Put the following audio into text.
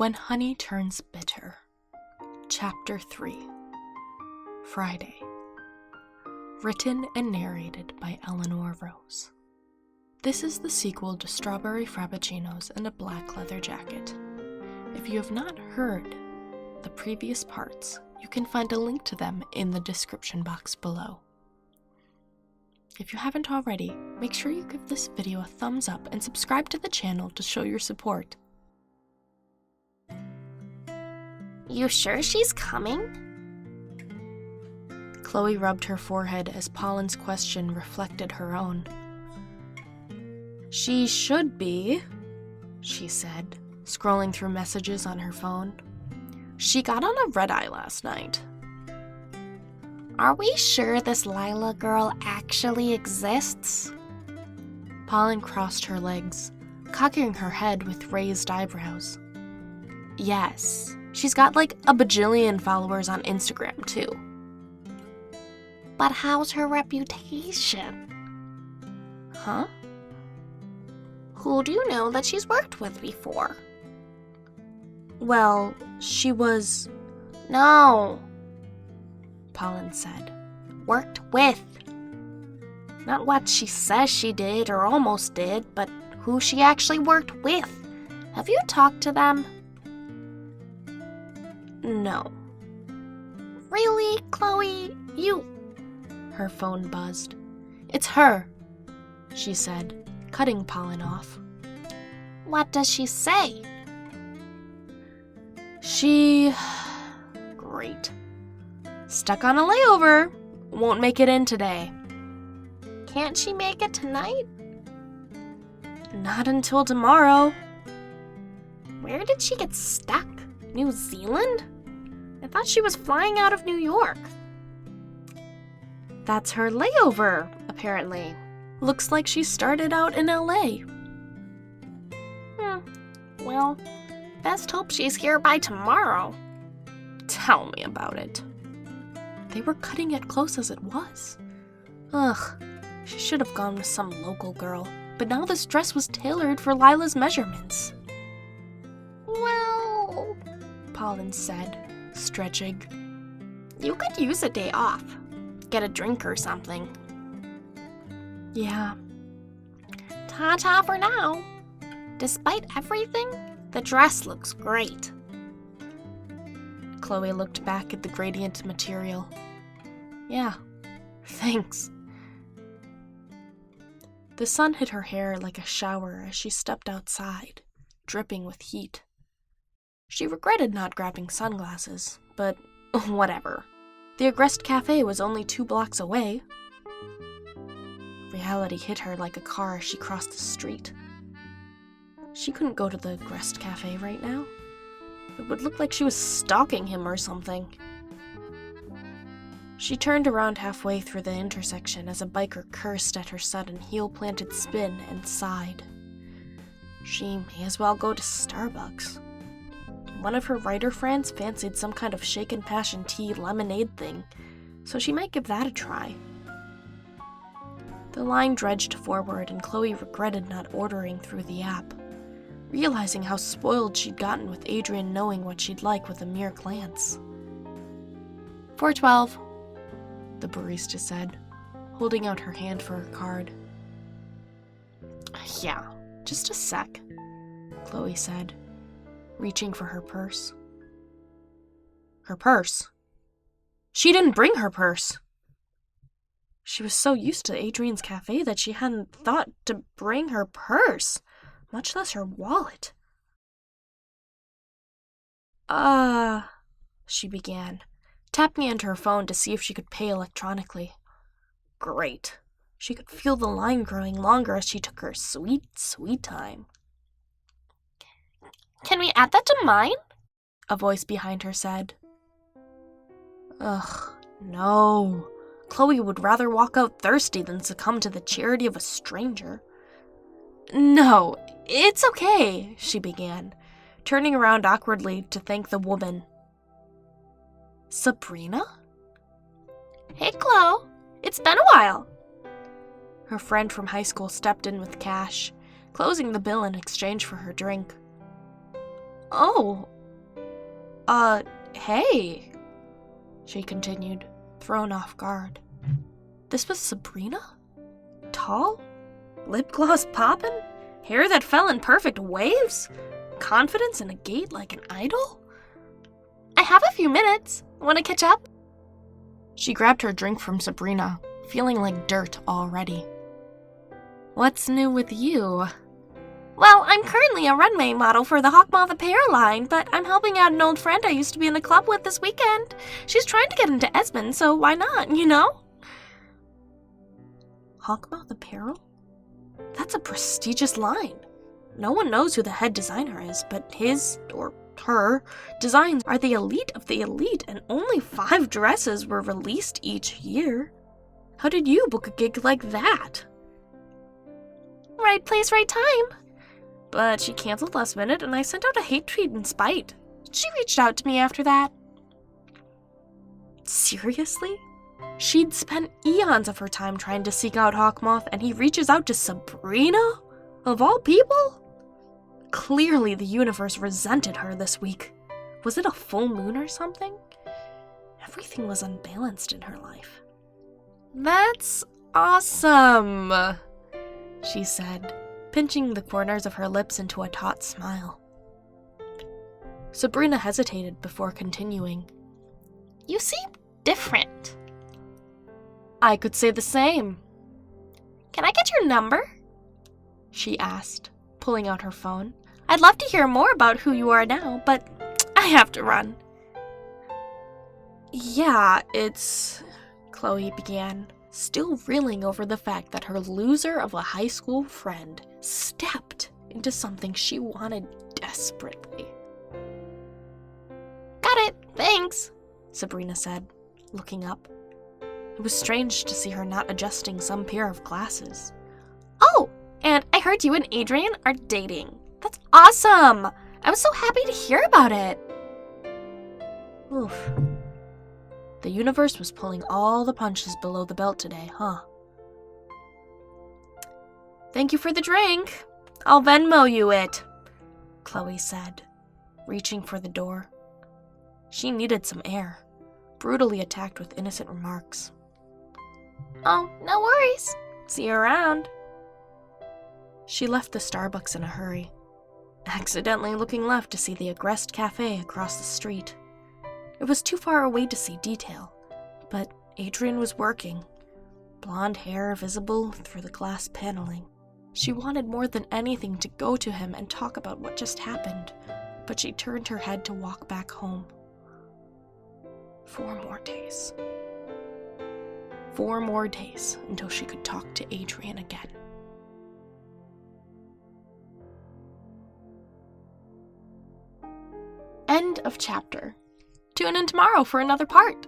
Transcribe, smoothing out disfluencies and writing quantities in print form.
When Honey Turns Bitter. Chapter 3. Friday. Written and narrated by Eleanor Rose. This is the sequel to Strawberry Frappuccinos and a Black Leather Jacket. If you have not heard the previous parts, you can find a link to them in the description box below. If you haven't already, make sure you give this video a thumbs up and subscribe to the channel to show your support. You sure she's coming? Chloe rubbed her forehead as Pollen's question reflected her own. She should be, she said, scrolling through messages on her phone. She got on a red-eye last night. Are we sure this Lila girl actually exists? Pollen crossed her legs, cocking her head with raised eyebrows. Yes, she's got like a bajillion followers on Instagram too. But how's her reputation? Huh? Who do you know that she's worked with before? Well, she was... No, Pollen said. worked with. Not what she says she did or almost did, but who she actually worked with. Have you talked to them? No. Really, Chloe? You... Her phone buzzed. It's her, she said, cutting Pollen off. What does she say? She... Great. Stuck on a layover. Won't make it in today. Can't she make it tonight? Not until tomorrow. Where did she get stuck? New Zealand? I thought she was flying out of New York. That's her layover, apparently. Looks like she started out in LA. Well, best hope she's here by tomorrow. Tell me about it. They were cutting it close as it was. Ugh, she should have gone with some local girl, but now this dress was tailored for Lila's measurements. Well, Pollen said, stretching. you could use a day off. Get a drink or something. Yeah. Ta-ta for now. Despite everything, the dress looks great. Chloe looked back at the gradient material. Yeah, thanks. The sun hit her hair like a shower as she stepped outside, dripping with heat. She regretted not grabbing sunglasses, but whatever. The Agrest Cafe was only 2 blocks away. Reality hit her like a car as she crossed the street. She couldn't go to the Agrest Cafe right now. It would look like she was stalking him or something. She turned around halfway through the intersection as a biker cursed at her sudden heel-planted spin and sighed. She may as well go to Starbucks. One of her writer friends fancied some kind of shaken passion tea lemonade thing, so she might give that a try. The line dredged forward and Chloe regretted not ordering through the app, realizing how spoiled she'd gotten with Adrian knowing what she'd like with a mere glance. 412, the barista said, holding out her hand for her card. Yeah, just a sec, Chloe said, reaching for her purse. Her purse? She didn't bring her purse. She was so used to Adrian's cafe that she hadn't thought to bring her purse, much less her wallet. She began, tapping into her phone to see if she could pay electronically. Great. She could feel the line growing longer as she took her sweet, sweet time. Can we add that to mine? A voice behind her said. Ugh, no. Chloe would rather walk out thirsty than succumb to the charity of a stranger. No, it's okay, she began, turning around awkwardly to thank the woman. Sabrina? Hey, Chloe. It's been a while. Her friend from high school stepped in with cash, closing the bill in exchange for her drink. Oh, Hey, she continued, thrown off guard. This was Sabrina? Tall? Lip gloss poppin'? Hair that fell in perfect waves? Confidence in a gait like an idol? I have a few minutes. Want to catch up? She grabbed her drink from Sabrina, feeling like dirt already. What's new with you? Well, I'm currently a runway model for the Hawkmoth Apparel line, but I'm helping out an old friend I used to be in a club with this weekend. She's trying to get into Esmond, so why not, you know? Hawkmoth Apparel? That's a prestigious line. No one knows who the head designer is, but his, or her, designs are the elite of the elite, and only 5 dresses were released each year. How did you book a gig like that? Right place, right time. But she canceled last minute, and I sent out a hate tweet in spite. She reached out to me after that. Seriously? She'd spent eons of her time trying to seek out Hawkmoth, and he reaches out to Sabrina? Of all people? Clearly the universe resented her this week. Was it a full moon or something? Everything was unbalanced in her life. That's awesome, she said, pinching the corners of her lips into a taut smile. Sabrina hesitated before continuing. You seem different. I could say the same. Can I get your number? She asked, pulling out her phone. I'd love to hear more about who you are now, but I have to run. Yeah, Chloe began, still reeling over the fact that her loser of a high school friend stepped into something she wanted desperately. Got it, thanks, Sabrina said, looking up. It was strange to see her not adjusting some pair of glasses. Oh, and I heard you and Adrian are dating. That's awesome! I was so happy to hear about it. Oof. The universe was pulling all the punches below the belt today, huh? Thank you for the drink. I'll Venmo you it, Chloe said, reaching for the door. She needed some air, brutally attacked with innocent remarks. Oh, no worries. See you around. She left the Starbucks in a hurry, accidentally looking left to see the Agreste Cafe across the street. It was too far away to see detail, but Adrian was working, blonde hair visible through the glass paneling. She wanted more than anything to go to him and talk about what just happened, but she turned her head to walk back home. 4 more days. 4 more days until she could talk to Adrian again. End of chapter. Tune in tomorrow for another part.